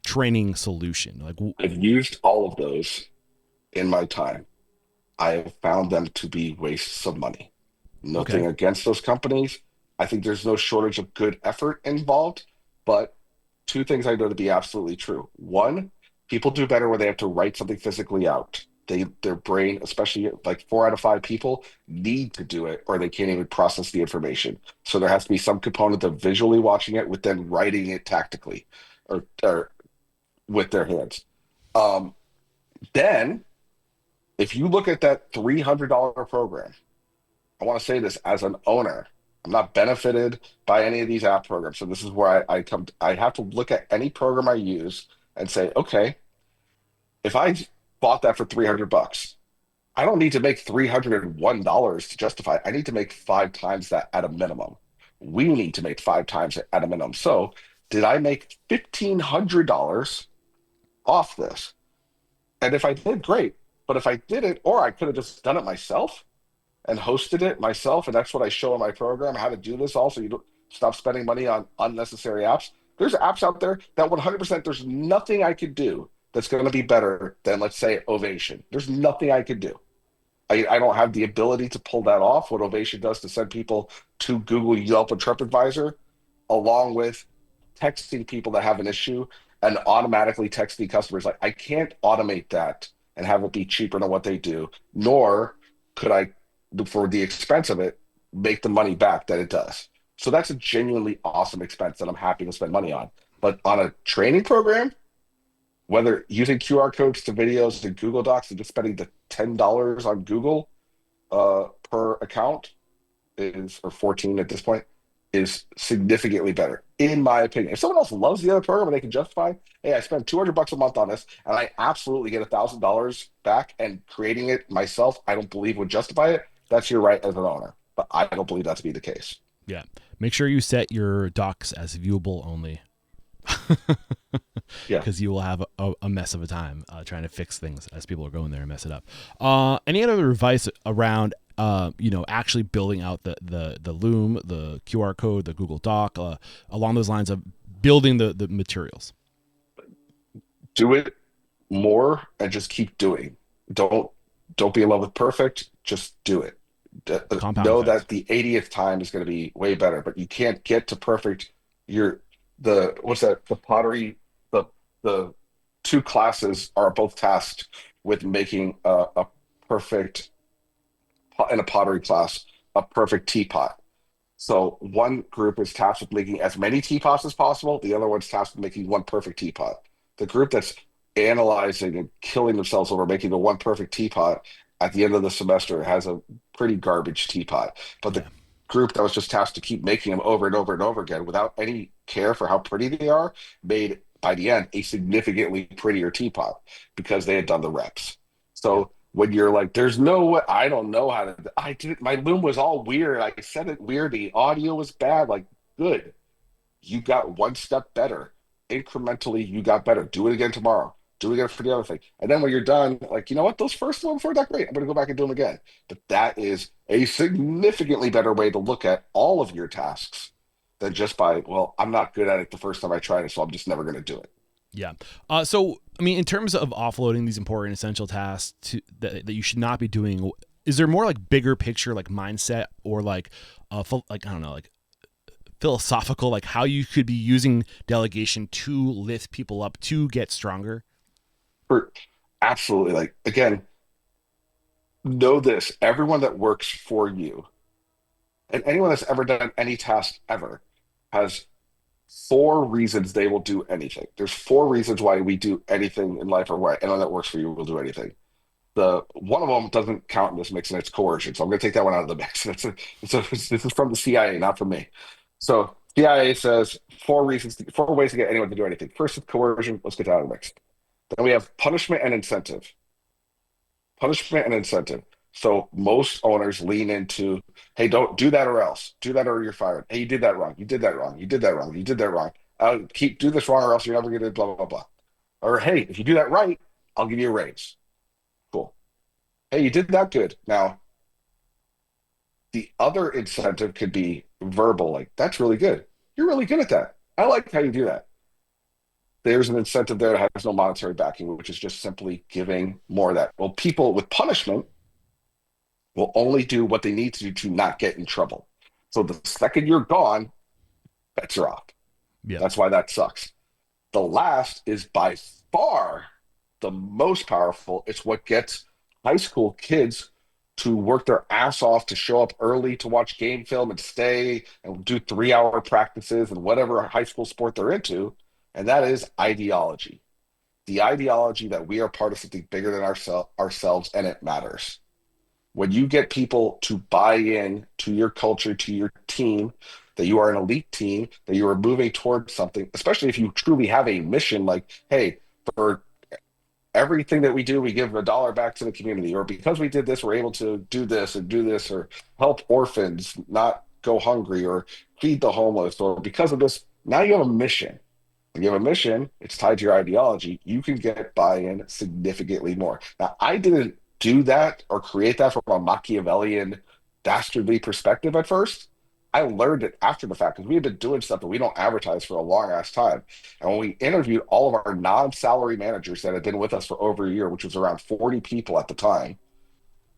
training solution? Like, I've used all of those in my time. I have found them to be wastes of money. okay, Nothing against those companies. I think there's no shortage of good effort involved, but two things I know to be absolutely true. One, people do better when they have to write something physically out. Their brain, especially like 4 out of 5 people, need to do it or they can't even process the information. So there has to be some component of visually watching it with then writing it tactically or with their hands. Um, then if you look at that $300 program, I want to say this as an owner. I'm not benefited by any of these app programs. So this is where I come. I have to look at any program I use and say, okay, if I bought that for $300, I don't need to make $301 to justify it. I need to make 5 times that at a minimum. We need to make 5 times it at a minimum. So did I make $1,500 off this? And if I did, great. But if I didn't, or I could have just done it myself and hosted it myself, and that's what I show in my program, how to do this also. You don't stop spending money on unnecessary apps. There's apps out there that 100% there's nothing I could do that's going to be better than, let's say, Ovation. There's nothing I could do. I don't have the ability to pull that off. What Ovation does to send people to Google, Yelp, and TripAdvisor, along with texting people that have an issue and automatically texting customers. Like, I can't automate that and have it be cheaper than what they do, nor could I, for the expense of it, make the money back that it does. So that's a genuinely awesome expense that I'm happy to spend money on. But on a training program, whether using QR codes to videos to Google Docs and just spending the $10 on Google per account is, or 14 at this point, is significantly better, in my opinion. If someone else loves the other program and they can justify, hey, I spent $200 a month on this and I absolutely get $1,000 back, and creating it myself, I don't believe would justify it. That's your right as an owner. But I don't believe that to be the case. yeah. Make sure you set your docs as viewable only. Yeah. Because you will have a mess of a time trying to fix things as people are going there and mess it up. Any other advice around actually building out the Loom, the QR code, the Google Doc, along those lines of building the materials? Do it more and just keep doing. Don't don't be in love with perfect. Just do it. Compound Know effect. that the 80th time is going to be way better, but you can't get to perfect. You're the what's that? The pottery. The two classes are both tasked with making a perfect in a pottery class a perfect teapot. So one group is tasked with making as many teapots as possible. The other one's tasked with making one perfect teapot. The group that's analyzing and killing themselves over making the one perfect teapot at the end of the semester has a pretty garbage teapot. But the Yeah. group that was just tasked to keep making them over and over and over again without any care for how pretty they are made by the end a significantly prettier teapot because they had done the reps. Yeah. So when you're like, there's no way, I don't know how to, I did, my loom was all weird. I said it weird. The audio was bad. Like, good. You got one step better. Incrementally, you got better. Do it again tomorrow. Do it again for the other thing. And then when you're done, like, you know what? Those first ones were not great. I'm going to go back and do them again. But that is a significantly better way to look at all of your tasks than just by, well, I'm not good at it the first time I tried it, so I'm just never going to do it. Yeah. So, I mean, in terms of offloading these important essential tasks that you should not be doing, is there more like bigger picture, like mindset, or like, like, I don't know, like philosophical, like how you could be using delegation to lift people up to get stronger? For absolutely, like, again, know this, everyone that works for you and anyone that's ever done any task ever has 4 reasons they will do anything. There's 4 reasons why we do anything in life, or why anyone that works for you will do anything. The one of them doesn't count in this mix, and it's coercion. So I'm going to take that one out of the mix. This is from the CIA, not from me. So CIA says 4 reasons, 4 ways to get anyone to do anything. First is coercion. Let's get that out of the mix. Then we have punishment and incentive. Punishment and incentive. So most owners lean into, hey, don't do that or else. Do that or you're fired. Hey, you did that wrong. You did that wrong. You did that wrong. You did that wrong. Keep do this wrong or else you're never going to blah blah blah. Or hey, if you do that right, I'll give you a raise. Cool. Hey, you did that good. Now The other incentive could be verbal, like, that's really good. You're really good at that. I like how you do that. There's an incentive there that has no monetary backing, which is just simply giving more of that. Well, people with punishment will only do what they need to do to not get in trouble. So the second you're gone, bets are off. Yeah. That's why that sucks. The last is by far the most powerful. It's what gets high school kids to work their ass off to show up early to watch game film and stay and do 3 hour practices and whatever high school sport they're into. And that is ideology. The ideology that we are part of something bigger than ourselves and it matters. When you get people to buy in to your culture, to your team, that you are an elite team, that you are moving towards something, especially if you truly have a mission like, hey, for everything that we do, we give $1 back to the community, or because we did this, we're able to do this and do this, or help orphans not go hungry, or feed the homeless, or because of this, now you have a mission. When you have a mission, it's tied to your ideology. You can get buy-in significantly more. Now, I didn't do that or create that from a Machiavellian, dastardly perspective at first. I learned it after the fact because we had been doing stuff that we don't advertise for a long ass time. And when we interviewed all of our non-salary managers that had been with us for over a year, which was around 40 people at the time,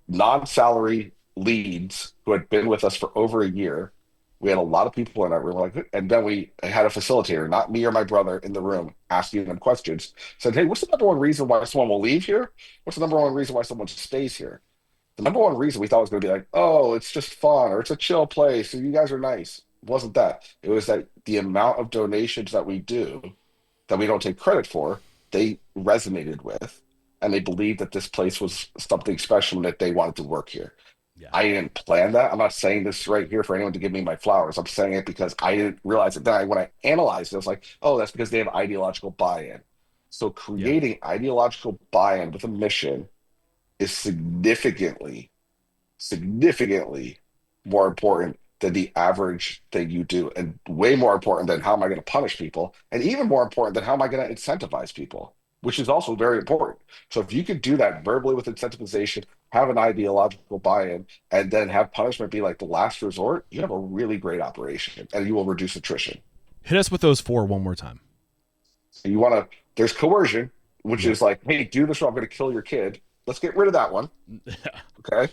non-salary leads who had been with us for over a year. We had a lot of people in our room, like, and then we had a facilitator, not me or my brother, in the room asking them questions. Said, "Hey, what's the number one reason why someone will leave here? What's the number one reason why someone stays here?" The number one reason we thought was going to be like, "Oh, it's just fun, or it's a chill place, and you guys are nice." It wasn't that. It was that the amount of donations that we do that we don't take credit for, they resonated with, and they believed that this place was something special and that they wanted to work here. Yeah. I didn't plan that. I'm not saying this right here for anyone to give me my flowers. I'm saying it because I didn't realize it. Then when I analyzed it, I was like, oh, that's because they have ideological buy-in. So Yeah. creating ideological buy-in with a mission is significantly more important than the average thing you do, and way more important than how am I going to punish people, and even more important than how am I going to incentivize people, which is also very important. So if you could do that verbally with incentivization, have an ideological buy-in, and then have punishment be like the last resort, you have a really great operation, and you will reduce attrition. Hit us with those four one more time. So you want to, there's coercion, which Yep. is like, hey, do this or I'm going to kill your kid. Let's get rid of that one. Okay.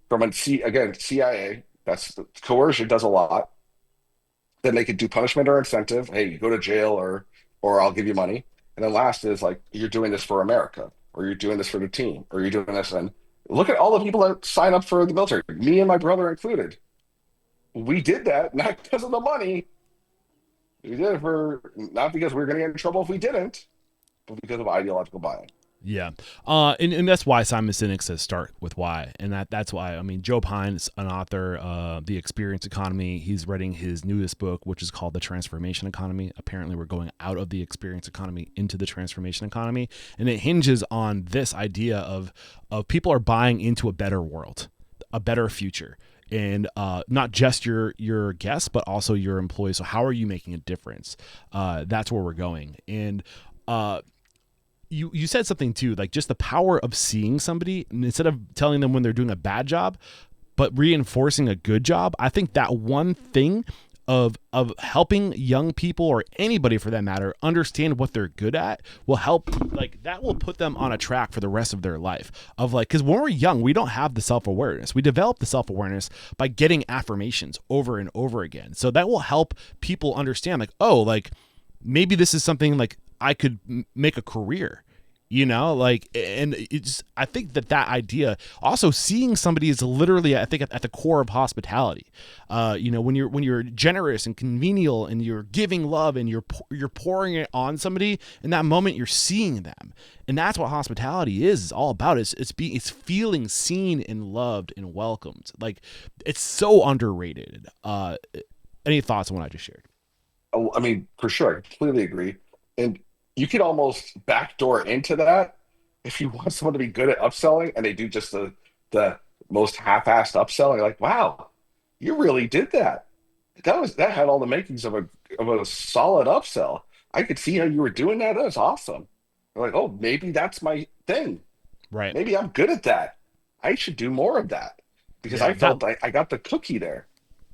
From a again, CIA, that's coercion does a lot. Then they could do punishment or incentive. Hey, you go to jail or I'll give you money. And then last is like you're doing this for America, or you're doing this for the team, or you're doing this. And look at all the people that sign up for the military, me and my brother included. We did that not because of the money. We did it for not because we were going to get in trouble if we didn't, but because of ideological buy-in. Yeah. And that's why Simon Sinek says start with why. And that's why, I mean, Joe Pine's an author, The Experience Economy. He's writing his newest book, which is called The Transformation Economy. Apparently, we're going out of the experience economy into the transformation economy. And it hinges on this idea of people are buying into a better world, a better future. And not just your guests, but also your employees. So how are you making a difference? That's where we're going. And you said something too, like just the power of seeing somebody, and instead of telling them when they're doing a bad job, but reinforcing a good job. I think that one thing of helping young people, or anybody for that matter, understand what they're good at will help, like that will put them on a track for the rest of their life. Of like, because when we're young, we don't have the self-awareness. We develop the self-awareness by getting affirmations over and over again. So that will help people understand, like, oh, like maybe this is something like I could make a career, like, and it's, I think that idea, also seeing somebody is literally, I think at the core of hospitality. When you're generous and convivial and you're giving love and you're pouring it on somebody, in that moment you're seeing them. And that's what hospitality is all about. It's feeling seen and loved and welcomed. Like, it's so underrated. Any thoughts on what I just shared? Oh, I mean, for sure, I completely agree. And you could almost backdoor into that if you want someone to be good at upselling and they do just the most half-assed upselling. You're like, wow, you really did that. That had all the makings of a solid upsell. I could see how you were doing that. That was awesome. You're like, oh, maybe that's my thing. Right. Maybe I'm good at that. I should do more of that. because I Yeah, that felt I got the cookie there.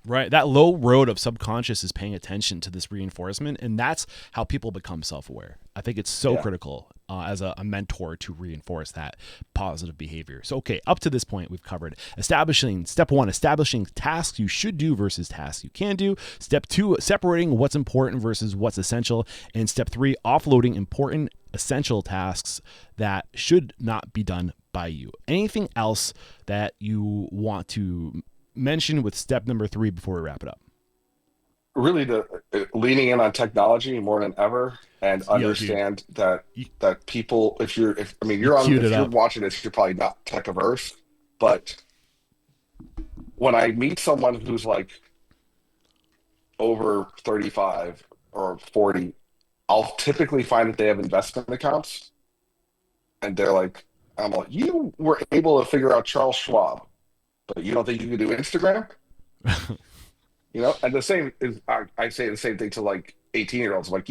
right, that low road of subconscious is paying attention to this reinforcement, and that's how people become self-aware. I think it's so Yeah. critical as a mentor to reinforce that positive behavior. So, okay, up to this point, we've covered establishing step one, establishing tasks you should do versus tasks you can do. Step two, separating what's important versus what's essential. And step three, offloading important essential tasks that should not be done by you. Anything else that you want to mention with step number three before we wrap it up? Really, the leaning in on technology more than ever, and Yo, dude, understand that you, people, if I mean, you queued it if you're up. watching this, you're probably not tech averse, but when I meet someone who's like over 35 or 40, I'll typically find that they have investment accounts, and they're like, I'm like, you were able to figure out Charles Schwab, but you don't think you can do Instagram? And the same is, I say the same thing to like 18-year-olds. Like,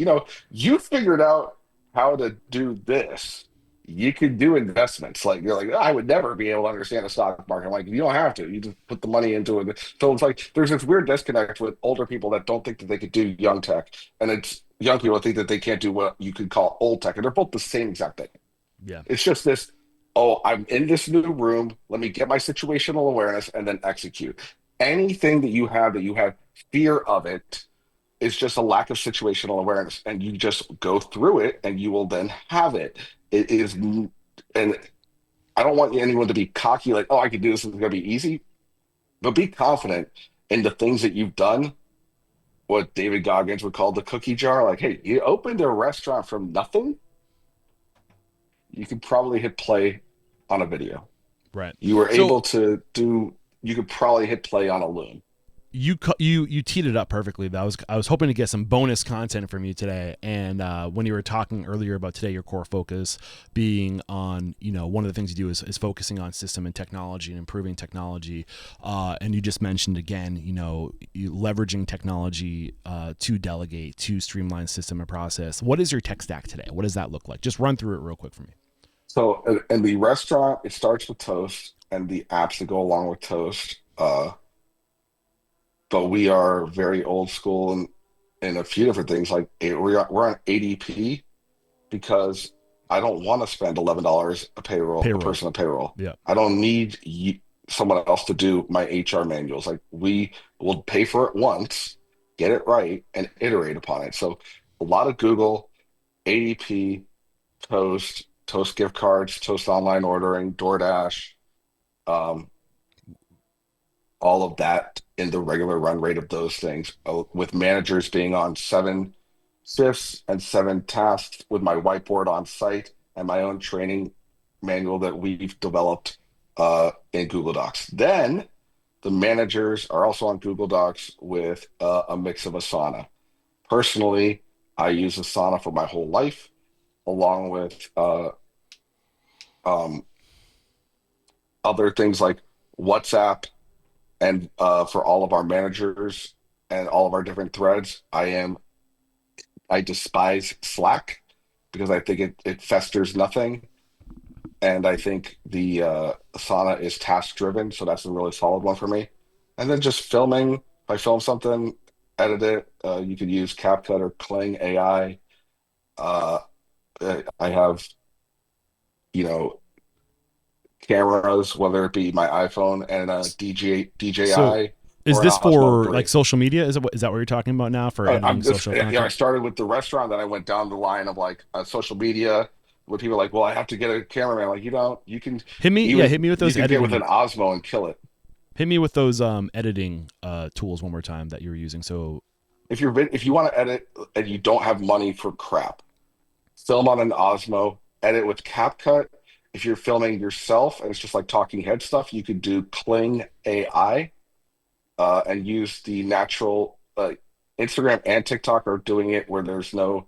you figured out how to do this. You could do investments. Like, you're like, I would never be able to understand the stock market. I'm like, you don't have to. You just put the money into it. So it's like there's this weird disconnect with older people that don't think that they could do young tech, and it's young people that think that they can't do what you could call old tech, and they're both the same exact thing. Yeah. It's just this, oh, I'm in this new room. Let me get my situational awareness and then execute. Anything that you have fear of it is just a lack of situational awareness. And you just go through it and you will then have it. It is, and I don't want anyone to be cocky, like, oh, I can do this, it's going to be easy. But be confident in the things that you've done, what David Goggins would call the cookie jar. Like, hey, you opened a restaurant from nothing, you could probably hit play on a video. Right. You were able So to do, you could probably hit play on a loom. you teed it up perfectly. I was hoping to get some bonus content from you today. And when you were talking earlier about today, your core focus being on, one of the things you do is focusing on system and technology and improving technology. And you just mentioned again, you leveraging technology to delegate, to streamline system and process. What is your tech stack today? What does that look like? Just run through it real quick for me. So in the restaurant, it starts with Toast and the apps that go along with Toast. But we are very old school in a few different things. Like we're on ADP because I don't want to spend $11 a Payroll. person a payroll. Yeah. I don't need someone else to do my HR manuals. Like we will pay for it once, get it right, and iterate upon it. So a lot of Google, ADP, Toast gift cards, Toast online ordering, DoorDash, um, all of that in the regular run rate of those things, with managers being on 7 shifts and 7 tasks, with my whiteboard on site and my own training manual that we've developed in Google Docs. Then the managers are also on Google Docs with a mix of Asana. Personally, I use Asana for my whole life, along with um, other things like WhatsApp. And for all of our managers and all of our different threads, I despise Slack because I think it festers nothing. And I think the Asana is task driven, so that's a really solid one for me. And then just filming, if I film something, edit it. You could use CapCut or Kling AI. Uh, I have, you know, cameras, whether it be my iPhone and a So DJI is or an this Osmo for like 3. social media? Is that what you're talking about now for I'm editing just, social I content? started with the restaurant, then I went down the line of like social media, where people are like, well, I have to get a cameraman. Like, you can Hit me with you those can get with an editing. Osmo and kill it. Hit me with those editing tools one more time that you were using. So If you want to edit and you don't have money for crap, film on an Osmo, edit with CapCut. If you're filming yourself and it's just like talking head stuff, you could do Kling AI and use the natural. Instagram and TikTok are doing it where there's no.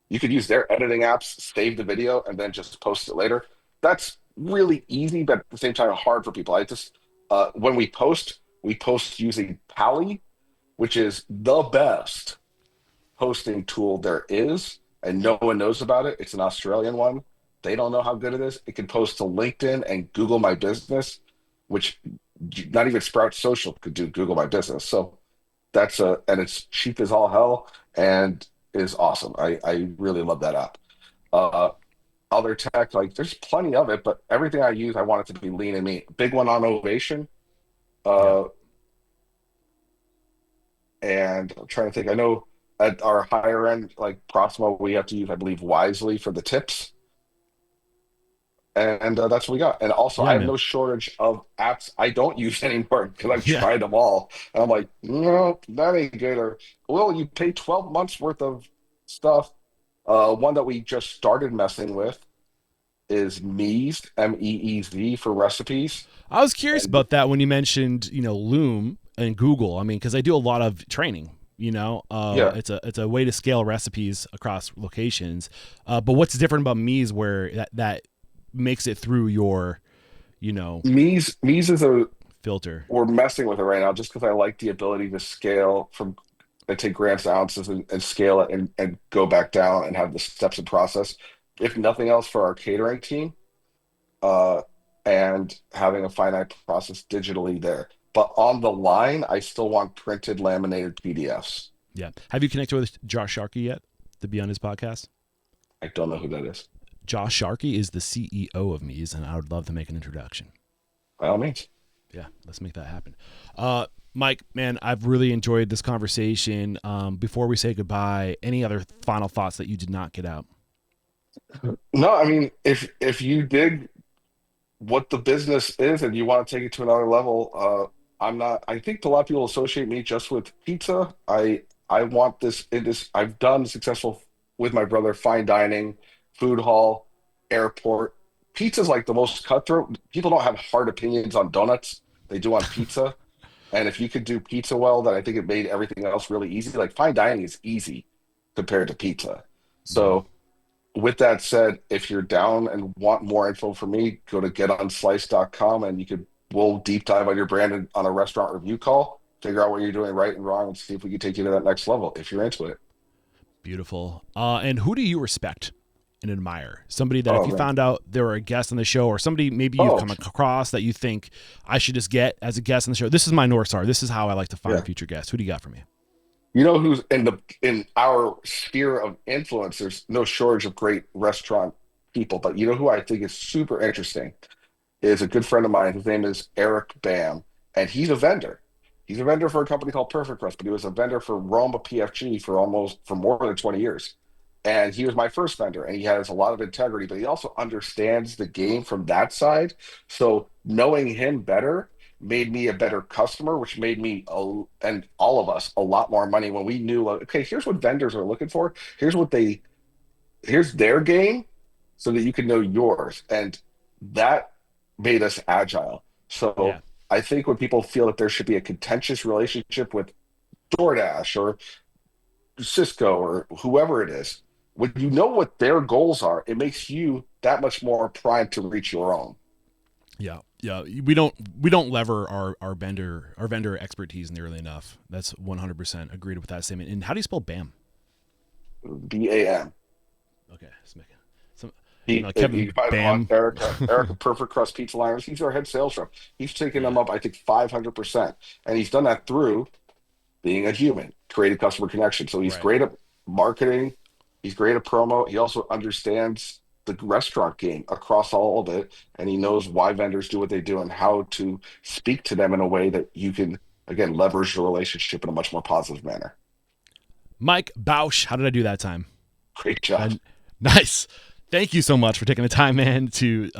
You could use their editing apps, save the video, and then just post it later. That's really easy, but at the same time hard for people. I just when we post using Pally, which is the best hosting tool there is, and no one knows about it. It's an Australian one. They don't know how good it is. It can post to LinkedIn and Google My Business, which not even Sprout Social could do Google My Business. So and it's cheap as all hell and is awesome. I really love that app. Uh, Other tech, like there's plenty of it, but everything I use, I want it to be lean and mean. Big one on Ovation. Yeah. Uh, and I'm trying to think. I know at our higher end, like Proximo, we have to use, I believe, Wisely for the tips. And that's what we got. And also, Yeah, I have man. no shortage of apps I don't use anymore because I've Yeah. tried them all. And I'm like, no, that ain't good. Or, well, you pay 12 months worth of stuff. One that we just started messing with is Meez, Meez for recipes. I was curious And about that when you mentioned, Loom and Google. I mean, because I do a lot of training. yeah, It's a way to scale recipes across locations. But what's different about Me's where that makes it through your, you know, Meez is filter? we're messing with it right now just because I like the ability to scale from and take grams to ounces and scale it and go back down and have the steps and process. If nothing else for our catering team, uh, and having a finite process digitally there. But on the line, I still want printed laminated PDFs. Yeah. Have you connected with Josh Sharkey yet to be on his podcast? I don't know who that is. Josh Sharkey is the CEO of Me's, and I would love to make an introduction. By all means. Yeah, let's make that happen. Mike, man, I've really enjoyed this conversation. Before we say goodbye, any other final thoughts that you did not get out? No, I mean, if you dig what the business is and you want to take it to another level, I'm not. I think a lot of people associate me just with pizza. I want this. It is. I've done successful with my brother fine dining, food hall, airport. Pizza's like the most cutthroat. People don't have hard opinions on donuts. They do on pizza. And if you could do pizza well, then I think it made everything else really easy. Like fine dining is easy compared to pizza. Yeah. So with that said, if you're down and want more info from me, go to getunsliced.com and we'll deep dive on your brand on a restaurant review call, figure out what you're doing right and wrong, and see if we can take you to that next level if you're into it. Beautiful. And who do you respect and admire? Somebody that if Oh you man. found out they were a guest on the show, or somebody maybe you've Oh come across that you think I should just get as a guest on the show. This is my North Star. This is how I like to find yeah. future guests. Who do you got for me? You know who's in our sphere of influence, there's no shortage of great restaurant people, but you know who I think is super interesting is a good friend of mine. His name is Eric Bam, and he's a vendor. He's a vendor for a company called Perfect Crust, but he was a vendor for Roma PFG for more than 20 years. And he was my first vendor, and he has a lot of integrity, but he also understands the game from that side. So knowing him better made me a better customer, which made me and all of us a lot more money when we knew, like, okay, here's what vendors are looking for. Here's their game so that you can know yours. And that made us agile. Yeah. So I think when people feel that there should be a contentious relationship with DoorDash or Cisco or whoever it is, when you know what their goals are, it makes you that much more primed to reach your own. Yeah. Yeah. We don't lever our vendor expertise nearly enough. That's 100% agreed with that statement. And how do you spell BAM? BAM. Okay. Let's make it. Some, You Kevin can find him on Bam. Erica Perfect Crust Pizza Liners. He's our head sales rep. He's taken them Yeah. up, I think, 500%. And he's done that through being a human, creating customer connection. So he's Right. great at marketing. He's great at promo. He also understands the restaurant game across all of it. And he knows why vendors do what they do and how to speak to them in a way that you can, again, leverage the relationship in a much more positive manner. Mike Bausch. How did I do that time? Great job. Nice. Thank you so much for taking the time, man, to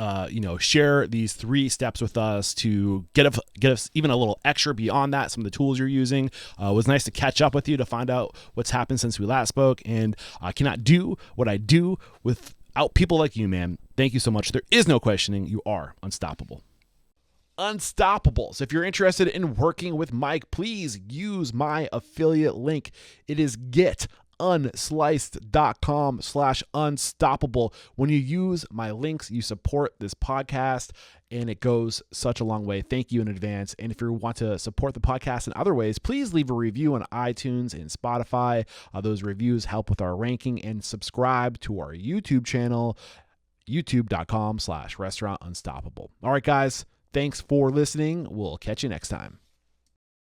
share these 3 steps with us to get us even a little extra beyond that. Some of the tools you're using. It was nice to catch up with you to find out what's happened since we last spoke. And I cannot do what I do without people like you, man. Thank you so much. There is no questioning. You are unstoppable. Unstoppable. So if you're interested in working with Mike, please use my affiliate link. It is unsliced.com/unstoppable. When you use my links, you support this podcast, and it goes such a long way. Thank you in advance. And if you want to support the podcast in other ways, please leave a review on iTunes and Spotify. Those reviews help with our ranking, and subscribe to our YouTube channel, youtube.com/restaurantunstoppable. All right, guys. Thanks for listening. We'll catch you next time.